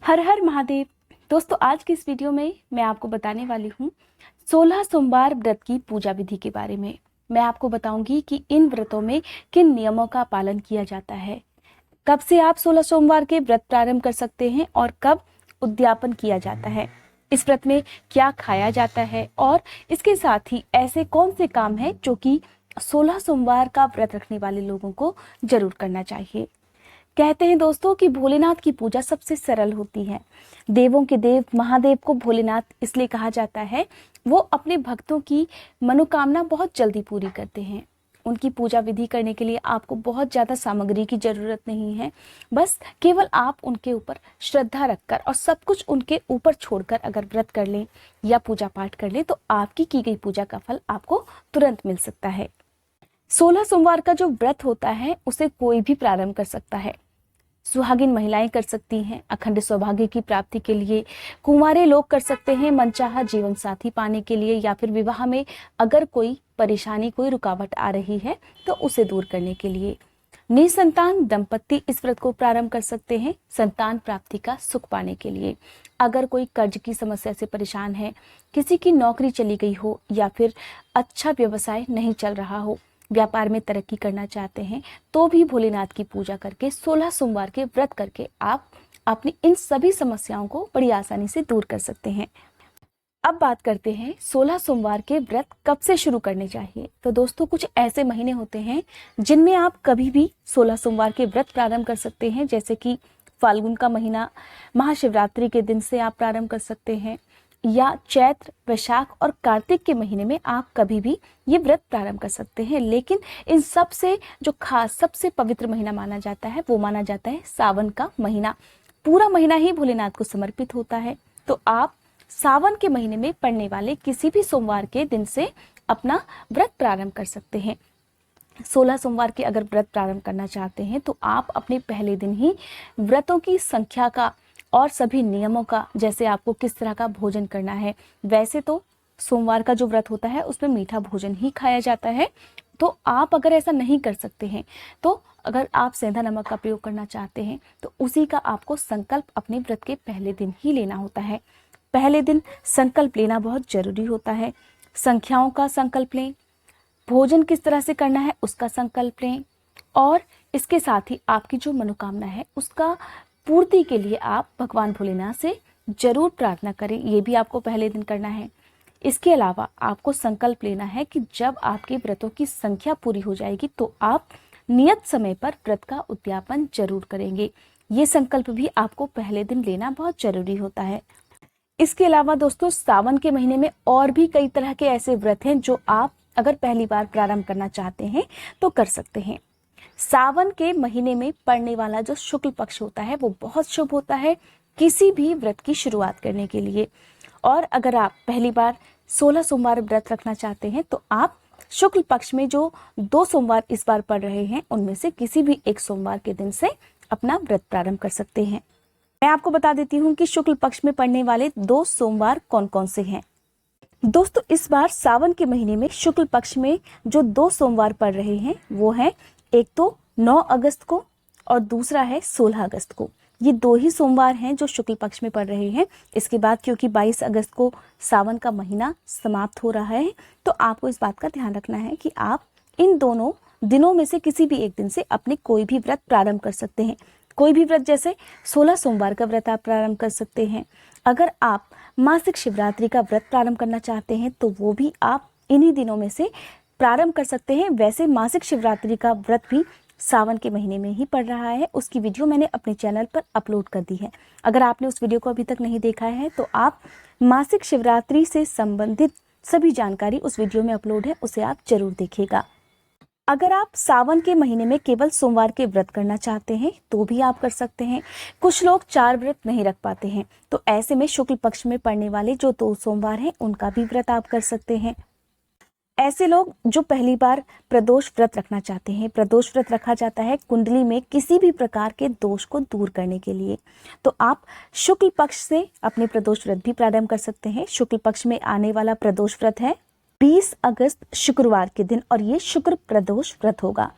हर हर महादेव। दोस्तों, आज की इस वीडियो में मैं आपको बताने वाली हूँ 16 सोमवार व्रत की पूजा विधि के बारे में। मैं आपको बताऊंगी कि इन व्रतों में किन नियमों का पालन किया जाता है, कब से आप 16 सोमवार के व्रत प्रारंभ कर सकते हैं और कब उद्यापन किया जाता है, इस व्रत में क्या खाया जाता है और इसके साथ ही ऐसे कौन से काम हैं जो कि 16 सोमवार का व्रत रखने वाले लोगों को जरूर करना चाहिए। कहते हैं दोस्तों कि भोलेनाथ की पूजा सबसे सरल होती है। देवों के देव महादेव को भोलेनाथ इसलिए कहा जाता है, वो अपने भक्तों की मनोकामना बहुत जल्दी पूरी करते हैं। उनकी पूजा विधि करने के लिए आपको बहुत ज़्यादा सामग्री की जरूरत नहीं है, बस केवल आप उनके ऊपर श्रद्धा रखकर और सब कुछ उनके ऊपर छोड़कर अगर व्रत कर लें या पूजा पाठ कर लें तो आपकी की गई पूजा का फल आपको तुरंत मिल सकता है। 16 सोमवार का जो व्रत होता है उसे कोई भी प्रारंभ कर सकता है। सुहागिन महिलाएं कर सकती हैं अखंड सौभाग्य की प्राप्ति के लिए, कुंवारे लोग कर सकते हैं मनचाहा जीवन साथी पाने के लिए, या फिर विवाह में अगर कोई परेशानी कोई रुकावट आ रही है तो उसे दूर करने के लिए। निसंतान दंपत्ति इस व्रत को प्रारंभ कर सकते हैं संतान प्राप्ति का सुख पाने के लिए। अगर कोई कर्ज की समस्या से परेशान है, किसी की नौकरी चली गई हो या फिर अच्छा व्यवसाय नहीं चल रहा हो, व्यापार में तरक्की करना चाहते हैं, तो भी भोलेनाथ की पूजा करके 16 सोमवार के व्रत करके आप अपनी इन सभी समस्याओं को बड़ी आसानी से दूर कर सकते हैं। अब बात करते हैं 16 सोमवार के व्रत कब से शुरू करने चाहिए। तो दोस्तों, कुछ ऐसे महीने होते हैं जिनमें आप कभी भी 16 सोमवार के व्रत प्रारंभ कर सकते हैं, जैसे कि फाल्गुन का महीना, महाशिवरात्रि के दिन से आप प्रारंभ कर सकते हैं, या चैत्र, वैशाख और कार्तिक के महीने में आप कभी भी ये व्रत प्रारंभ कर सकते हैं। लेकिन इन सब से जो खास सबसे पवित्र महीना माना जाता है वो माना जाता है सावन का महीना। पूरा महीना ही भोलेनाथ को समर्पित होता है, तो आप सावन के महीने में पड़ने वाले किसी भी सोमवार के दिन से अपना व्रत प्रारंभ कर सकते हैं। 16 सोमवार के अगर व्रत प्रारंभ करना चाहते हैं तो आप अपने पहले दिन ही व्रतों की संख्या का और सभी नियमों का, जैसे आपको किस तरह का भोजन करना है, वैसे तो सोमवार का जो व्रत होता है उसमें मीठा भोजन ही खाया जाता है, तो आप अगर ऐसा नहीं कर सकते हैं तो अगर आप सेंधा नमक का प्रयोग करना चाहते हैं तो उसी का आपको संकल्प अपने व्रत के पहले दिन ही लेना होता है। पहले दिन संकल्प लेना बहुत जरूरी होता है। संख्याओं का संकल्प लें, भोजन किस तरह से करना है उसका संकल्प लें, और इसके साथ ही आपकी जो मनोकामना है उसका पूर्ति के लिए आप भगवान भोलेनाथ से जरूर प्रार्थना करें। ये भी आपको पहले दिन करना है। इसके अलावा आपको संकल्प लेना है कि जब आपके व्रतों की संख्या पूरी हो जाएगी तो आप नियत समय पर व्रत का उद्यापन जरूर करेंगे। ये संकल्प भी आपको पहले दिन लेना बहुत जरूरी होता है। इसके अलावा दोस्तों, सावन के महीने में और भी कई तरह के ऐसे व्रत हैं जो आप अगर पहली बार प्रारंभ करना चाहते हैं तो कर सकते हैं। सावन के महीने में पड़ने वाला जो शुक्ल पक्ष होता है वो बहुत शुभ होता है किसी भी व्रत की शुरुआत करने के लिए। और अगर आप पहली बार 16 सोमवार व्रत रखना चाहते हैं तो आप शुक्ल पक्ष में जो 2 सोमवार इस बार पड़ रहे हैं उनमें से किसी भी एक सोमवार के दिन से अपना व्रत प्रारंभ कर सकते हैं। मैं आपको बता देती हूँ कि शुक्ल पक्ष में पड़ने वाले 2 सोमवार कौन कौन से हैं। दोस्तों, इस बार सावन के महीने में शुक्ल पक्ष में जो 2 सोमवार पड़ रहे हैं वो हैं, एक तो 9 अगस्त को और दूसरा है 16 अगस्त को। ये 2 ही सोमवार हैं जो शुक्ल पक्ष में पड़ रहे हैं। इसके बाद क्योंकि 22 अगस्त को सावन का महीना समाप्त हो रहा है तो आपको इस बात का ध्यान रखना है कि आप इन दोनों दिनों में से किसी भी एक दिन से अपने कोई भी व्रत प्रारंभ कर सकते हैं। कोई भी व्रत, जैसे 16 सोमवार का व्रत आप प्रारंभ कर सकते हैं। अगर आप मासिक शिवरात्रि का व्रत प्रारंभ करना चाहते हैं तो वो भी आप इन्हीं दिनों में से प्रारंभ कर सकते हैं। वैसे मासिक शिवरात्रि का व्रत भी सावन के महीने में ही पड़ रहा है, उसकी वीडियो मैंने अपने चैनल पर अपलोड कर दी है। अगर आपने उस वीडियो को अभी तक नहीं देखा है तो आप मासिक शिवरात्रि से संबंधित सभी जानकारी उस वीडियो में अपलोड है, उसे आप जरूर देखिएगा। अगर आप सावन के महीने में केवल सोमवार के व्रत करना चाहते हैं तो भी आप कर सकते हैं। कुछ लोग 4 व्रत नहीं रख पाते हैं, तो ऐसे में शुक्ल पक्ष में पड़ने वाले जो 2 सोमवार हैं उनका भी व्रत आप कर सकते हैं। ऐसे लोग जो पहली बार प्रदोष व्रत रखना चाहते हैं, प्रदोष व्रत रखा जाता है कुंडली में किसी भी प्रकार के दोष को दूर करने के लिए, तो आप शुक्ल पक्ष से अपने प्रदोष व्रत भी प्रारंभ कर सकते हैं। शुक्ल पक्ष में आने वाला प्रदोष व्रत है 20 अगस्त शुक्रवार के दिन और ये शुक्र प्रदोष व्रत होगा।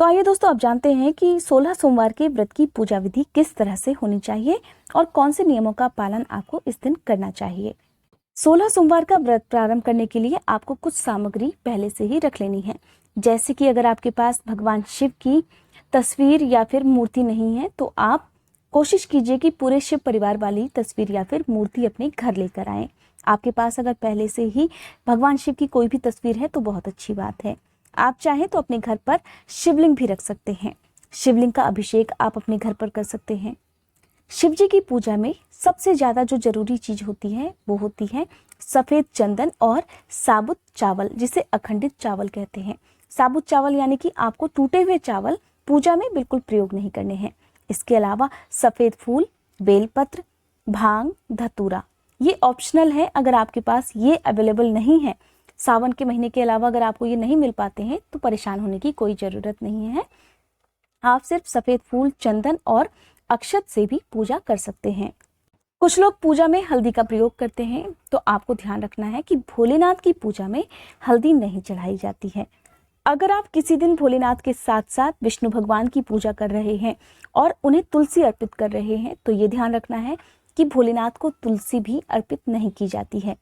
तो आइए दोस्तों, आप जानते हैं कि 16 सोमवार के व्रत की पूजा विधि किस तरह से होनी चाहिए और कौन से नियमों का पालन आपको इस दिन करना चाहिए। 16 सोमवार का व्रत प्रारंभ करने के लिए आपको कुछ सामग्री पहले से ही रख लेनी है। जैसे कि अगर आपके पास भगवान शिव की तस्वीर या फिर मूर्ति नहीं है तो आप कोशिश कीजिए कि पूरे शिव परिवार वाली तस्वीर या फिर मूर्ति अपने घर लेकर आएं। आपके पास अगर पहले से ही भगवान शिव की कोई भी तस्वीर है तो बहुत अच्छी बात है। आप चाहें तो अपने घर पर शिवलिंग भी रख सकते हैं। शिवलिंग का अभिषेक आप अपने घर पर कर सकते हैं। शिव जी की पूजा में सबसे ज्यादा जो जरूरी चीज होती है वो होती है सफेद चंदन और साबुत चावल, जिसे अखंडित चावल कहते हैं। साबुत चावल यानी कि आपको टूटे हुए चावल पूजा में बिल्कुल प्रयोग नहीं करने हैं। इसके अलावा सफेद फूल, बेलपत्र, भांग, धतूरा, ये ऑप्शनल है। अगर आपके पास ये अवेलेबल नहीं है, सावन के महीने के अलावा अगर आपको ये नहीं मिल पाते हैं तो परेशान होने की कोई जरूरत नहीं है। आप सिर्फ सफेद फूल, चंदन और अक्षत से भी पूजा कर सकते हैं। कुछ लोग पूजा में हल्दी का प्रयोग करते हैं, तो आपको ध्यान रखना है कि भोलेनाथ की पूजा में हल्दी नहीं चढ़ाई जाती है। अगर आप किसी दिन भोलेनाथ के साथ साथ विष्णु भगवान की पूजा कर रहे हैं और उन्हें तुलसी अर्पित कर रहे हैं तो ये ध्यान रखना है कि भोलेनाथ को तुलसी भी अर्पित नहीं की जाती है।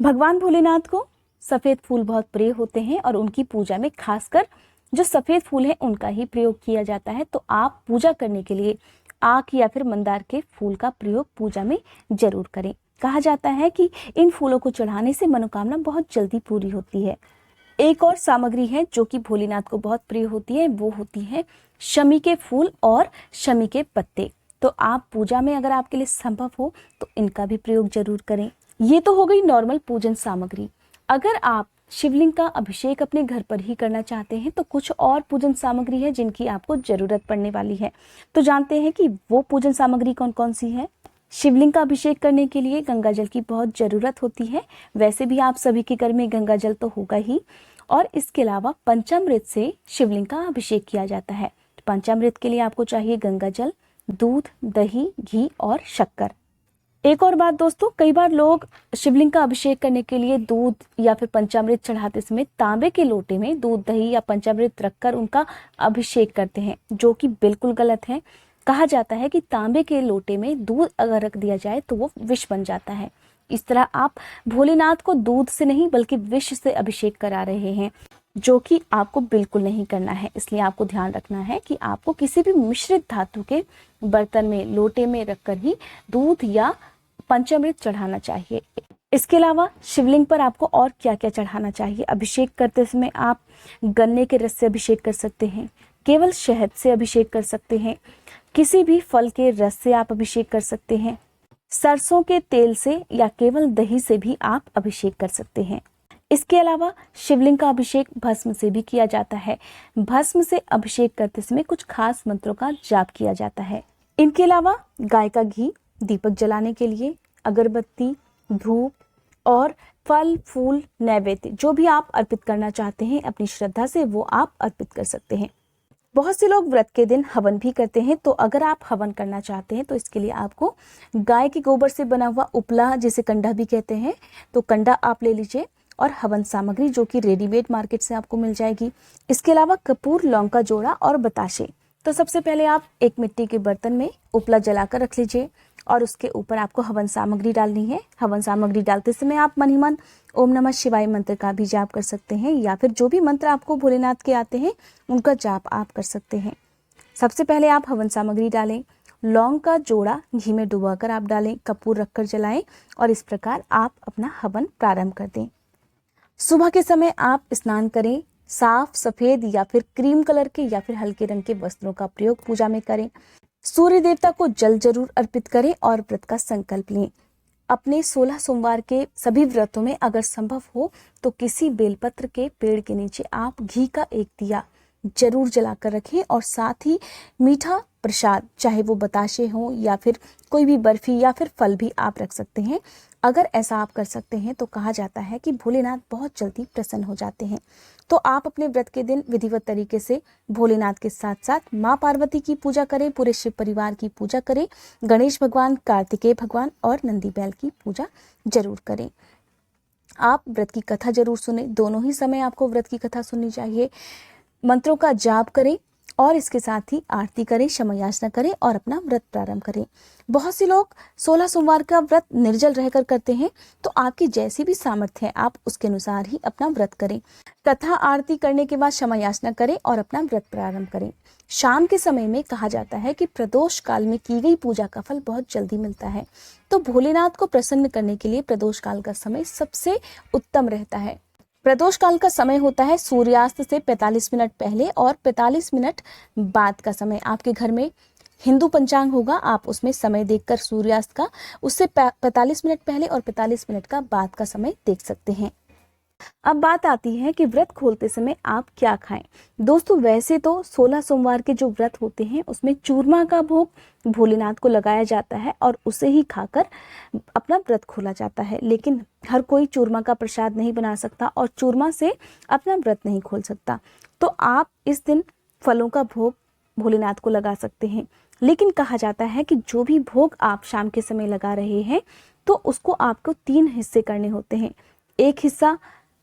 भगवान भोलेनाथ को सफेद फूल बहुत प्रिय होते हैं और उनकी पूजा में खासकर जो सफेद फूल है उनका ही प्रयोग किया जाता है। तो आप पूजा करने के लिए आक या फिर मंदार के फूल का प्रयोग पूजा में जरूर करें। कहा जाता है कि इन फूलों को चढ़ाने से मनोकामना बहुत जल्दी पूरी होती है। एक और सामग्री है जो कि भोलेनाथ को बहुत प्रिय होती है, वो होती है शमी के फूल और शमी के पत्ते। तो आप पूजा में अगर आपके लिए संभव हो तो इनका भी प्रयोग जरूर करें। ये तो हो गई नॉर्मल पूजन सामग्री। अगर आप शिवलिंग का अभिषेक अपने घर पर ही करना चाहते हैं तो कुछ और पूजन सामग्री है जिनकी आपको जरूरत पड़ने वाली है। तो जानते हैं कि वो पूजन सामग्री कौन कौन सी है। शिवलिंग का अभिषेक करने के लिए गंगा जल की बहुत जरूरत होती है। वैसे भी आप सभी के घर में गंगा जल तो होगा ही, और इसके अलावा पंचामृत से शिवलिंग का अभिषेक किया जाता है। पंचामृत के लिए आपको चाहिए गंगा जल, दूध, दही, घी और शक्कर। एक और बात दोस्तों, कई बार लोग शिवलिंग का अभिषेक करने के लिए दूध या फिर पंचामृत चढ़ाते समय तांबे के लोटे में दूध, दही या पंचामृत रखकर उनका अभिषेक करते हैं, जो कि बिल्कुल गलत है। कहा जाता है कि तांबे के लोटे में दूध अगर रख दिया जाए तो वो विष बन जाता है। इस तरह आप भोलेनाथ को दूध से नहीं बल्कि विष से अभिषेक करा रहे हैं, जो कि आपको बिल्कुल नहीं करना है। इसलिए आपको ध्यान रखना है कि आपको किसी भी मिश्रित धातु के बर्तन में, लोटे में रखकर ही दूध या पंचामृत चढ़ाना चाहिए। इसके अलावा शिवलिंग पर आपको और क्या क्या चढ़ाना चाहिए। अभिषेक करते समय आप गन्ने के रस से अभिषेक कर सकते हैं, केवल शहद से अभिषेक कर सकते हैं, किसी भी फल के रस से आप अभिषेक कर सकते हैं, सरसों के तेल से या केवल दही से भी आप अभिषेक कर सकते हैं। इसके अलावा शिवलिंग का अभिषेक भस्म से भी किया जाता है। भस्म से अभिषेक करते समय कुछ खास मंत्रों का जाप किया जाता है। इनके अलावा गाय का घी, दीपक जलाने के लिए अगरबत्ती, धूप और फल, फूल, नैवेद्य जो भी आप अर्पित करना चाहते हैं अपनी श्रद्धा से वो आप अर्पित कर सकते हैं। बहुत से लोग व्रत के दिन हवन भी करते हैं, तो अगर आप हवन करना चाहते हैं तो इसके लिए आपको गाय के गोबर से बना हुआ उपला, जिसे कंडा भी कहते हैं, तो कंडा आप ले लीजिए और हवन सामग्री जो कि रेडीमेड मार्केट से आपको मिल जाएगी। इसके अलावा कपूर, लौंग का जोड़ा और बताशे। तो सबसे पहले आप एक मिट्टी के बर्तन में उपला जलाकर रख लीजिए और उसके ऊपर आपको हवन सामग्री डालनी है। हवन सामग्री डालते समय आप मन ही मन ओम नमः शिवाय मंत्र का भी जाप कर सकते हैं, या फिर जो भी मंत्र आपको भोलेनाथ के आते हैं उनका जाप आप कर सकते हैं। सबसे पहले आप हवन सामग्री डालें, लौंग का जोड़ा घी में डुबाकर आप डालें, कपूर रखकर जलाएं और इस प्रकार आप अपना हवन प्रारंभ कर दें। सुबह के समय आप स्नान करें, साफ सफेद या फिर क्रीम कलर के या फिर हल्के रंग के वस्त्रों का प्रयोग पूजा में करें। सूर्य देवता को जल जरूर अर्पित करें और व्रत का संकल्प लें। अपने 16 सोमवार के सभी व्रतों में अगर संभव हो तो किसी बेलपत्र के पेड़ के नीचे आप घी का एक दिया जरूर जलाकर रखें और साथ ही मीठा प्रसाद, चाहे वो बताशे हो या फिर कोई भी बर्फी या फिर फल भी आप रख सकते हैं। अगर ऐसा आप कर सकते हैं तो कहा जाता है कि भोलेनाथ बहुत जल्दी प्रसन्न हो जाते हैं। तो आप अपने व्रत के दिन विधिवत तरीके से भोलेनाथ के साथ साथ माँ पार्वती की पूजा करें, पूरे शिव परिवार की पूजा करें, गणेश भगवान, कार्तिकेय भगवान और नंदी बैल की पूजा जरूर करें। आप व्रत की कथा जरूर सुने, दोनों ही समय आपको व्रत की कथा सुननी चाहिए। मंत्रों का जाप करें और इसके साथ ही आरती करें, क्षमा याचना करें और अपना व्रत प्रारंभ करें। बहुत से लोग 16 सोमवार का व्रत निर्जल रहकर करते हैं, तो आपकी जैसी भी सामर्थ्य है आप उसके अनुसार ही अपना व्रत करें। कथा आरती करने के बाद क्षमा याचना करें और अपना व्रत प्रारंभ करें। शाम के समय में कहा जाता है कि प्रदोष काल में की गई पूजा का फल बहुत जल्दी मिलता है, तो भोलेनाथ को प्रसन्न करने के लिए प्रदोष काल का समय सबसे उत्तम रहता है। प्रदोष काल का समय होता है सूर्यास्त से 45 मिनट पहले और 45 मिनट बाद का समय। आपके घर में हिंदू पंचांग होगा, आप उसमें समय देखकर सूर्यास्त का उससे 45 मिनट पहले और 45 मिनट का बाद का समय देख सकते हैं। अब बात आती है कि व्रत खोलते समय आप क्या खाएं। दोस्तों, वैसे तो 16 सोमवार के जो व्रत होते हैं उसमें चूरमा का भोग भोलेनाथ को लगाया जाता है और उसे ही खाकर अपना व्रत खोला जाता है, लेकिन हर कोई चूरमा का प्रसाद नहीं बना सकता और चूरमा से अपना व्रत नहीं खोल सकता। तो आप इस दिन फलों का भोग भोलेनाथ को लगा सकते हैं, लेकिन कहा जाता है कि जो भी भोग आप शाम के समय लगा रहे हैं तो उसको आपको 3 हिस्से करने होते हैं। एक हिस्सा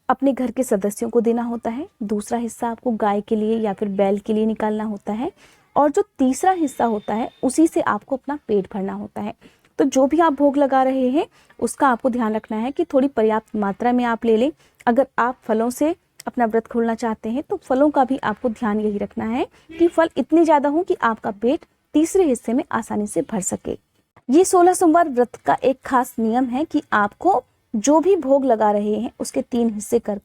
अपने घर के सदस्यों को देना होता है, दूसरा हिस्सा आपको गाय के लिए या फिर बैल के लिए निकालना होता है, और जो तीसरा हिस्सा होता है उसी से आपको अपना पेट भरना होता है। तो जो भी आप भोग लगा रहे हैं उसका आपको ध्यान रखना है कि थोड़ी पर्याप्त मात्रा में आप ले लें। अगर आप फलों से अपना व्रत खोलना चाहते हैं तो फलों का भी आपको ध्यान यही रखना है कि फल इतने ज़्यादा हों कि आपका पेट तीसरे हिस्से में आसानी से भर सके। ये 16 सोमवार व्रत का एक खास नियम है कि आपको जो भी भोग लगा रहे हैं उसके 3 हिस्से कर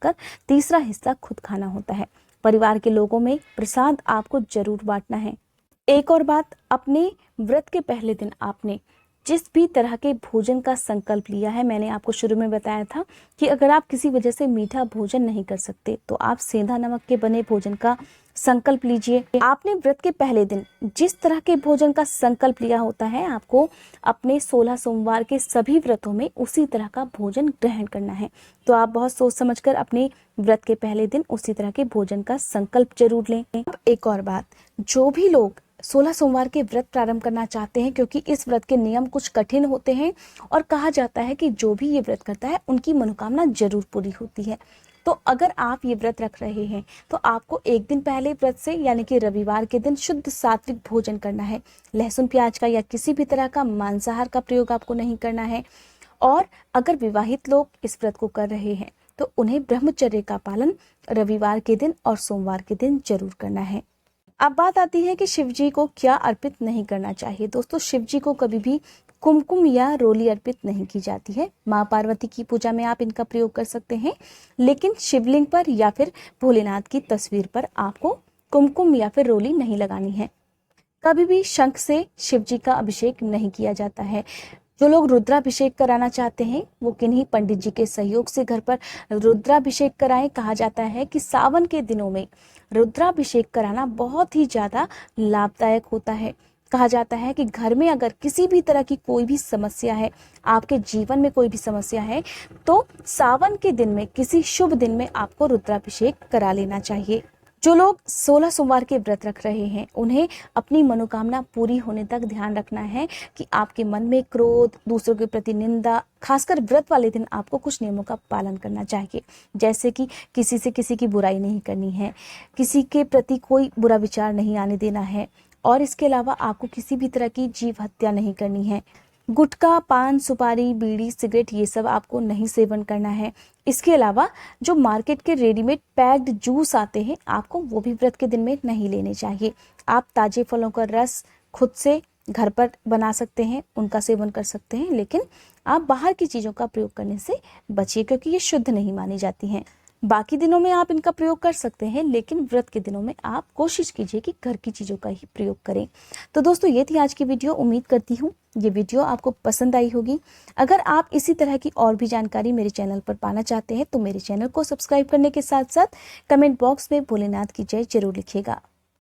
तीसरा हिस्सा खुद खाना होता है। परिवार के लोगों में प्रसाद आपको जरूर बांटना है। एक और बात, अपने व्रत के पहले दिन आपने जिस भी तरह के भोजन का संकल्प लिया है, मैंने आपको शुरू में बताया था कि अगर आप किसी वजह से मीठा भोजन नहीं कर सकते तो आप सेंधा नमक के बने भोजन का संकल्प लीजिए। आपने व्रत के पहले दिन जिस तरह के भोजन का संकल्प लिया होता है आपको अपने 16 सोमवार के सभी व्रतों में उसी तरह का भोजन ग्रहण करना है। तो आप बहुत सोच समझकर अपने व्रत के पहले दिन उसी तरह के भोजन का संकल्प जरूर लें। अब एक और बात, जो भी लोग 16 सोमवार के व्रत प्रारंभ करना चाहते हैं, क्योंकि इस व्रत के नियम कुछ कठिन होते हैं और कहा जाता है कि जो भी ये व्रत करता है उनकी मनोकामना जरूर पूरी होती है। तो अगर आप ये व्रत रख रहे हैं तो आपको एक दिन पहले व्रत से यानी कि रविवार के दिन शुद्ध सात्विक भोजन करना है। लहसुन प्याज का या किसी भी तरह का मांसाहार का प्रयोग आपको नहीं करना है। और अगर विवाहित लोग इस व्रत को कर रहे हैं तो उन्हें ब्रह्मचर्य का पालन रविवार के दिन और सोमवार के दिन जरूर करना है। अब बात आती है कि शिव जी को क्या अर्पित नहीं करना चाहिए। दोस्तों, शिव जी को कभी भी कुमकुम या रोली अर्पित नहीं की जाती है। माँ पार्वती की पूजा में आप इनका प्रयोग कर सकते हैं, लेकिन शिवलिंग पर या फिर भोलेनाथ की तस्वीर पर आपको कुमकुम या फिर रोली नहीं लगानी है। कभी भी शंख से शिव जी का अभिषेक नहीं किया जाता है। जो लोग रुद्राभिषेक कराना चाहते हैं वो किन्हीं पंडित जी के सहयोग से घर पर रुद्राभिषेक कराएं। कहा जाता है कि सावन के दिनों में रुद्राभिषेक कराना बहुत ही ज़्यादा लाभदायक होता है। कहा जाता है कि घर में अगर किसी भी तरह की कोई भी समस्या है, आपके जीवन में कोई भी समस्या है, तो सावन के दिन में किसी शुभ दिन में आपको रुद्राभिषेक करा लेना चाहिए। जो लोग 16 सोमवार के व्रत रख रहे हैं उन्हें अपनी मनोकामना पूरी होने तक ध्यान रखना है कि आपके मन में क्रोध, दूसरों के प्रति निंदा, खासकर व्रत वाले दिन आपको कुछ नियमों का पालन करना चाहिए। जैसे कि किसी से किसी की बुराई नहीं करनी है, किसी के प्रति कोई बुरा विचार नहीं आने देना है, और इसके अलावा आपको किसी भी तरह की जीव हत्या नहीं करनी है। गुटखा, पान, सुपारी, बीड़ी, सिगरेट ये सब आपको नहीं सेवन करना है। इसके अलावा जो मार्केट के रेडीमेड पैक्ड जूस आते हैं आपको वो भी व्रत के दिन में नहीं लेने चाहिए। आप ताजे फलों का रस खुद से घर पर बना सकते हैं, उनका सेवन कर सकते हैं, लेकिन आप बाहर की चीज़ों का प्रयोग करने से बचिए क्योंकि ये शुद्ध नहीं मानी जाती हैं। बाकी दिनों में आप इनका प्रयोग कर सकते हैं, लेकिन व्रत के दिनों में आप कोशिश कीजिए कि घर की चीज़ों का ही प्रयोग करें। तो दोस्तों, ये थी आज की वीडियो। उम्मीद करती हूँ ये वीडियो आपको पसंद आई होगी। अगर आप इसी तरह की और भी जानकारी मेरे चैनल पर पाना चाहते हैं तो मेरे चैनल को सब्सक्राइब करने के साथ साथ कमेंट बॉक्स में भोलेनाथ की जय जरूर लिखिएगा।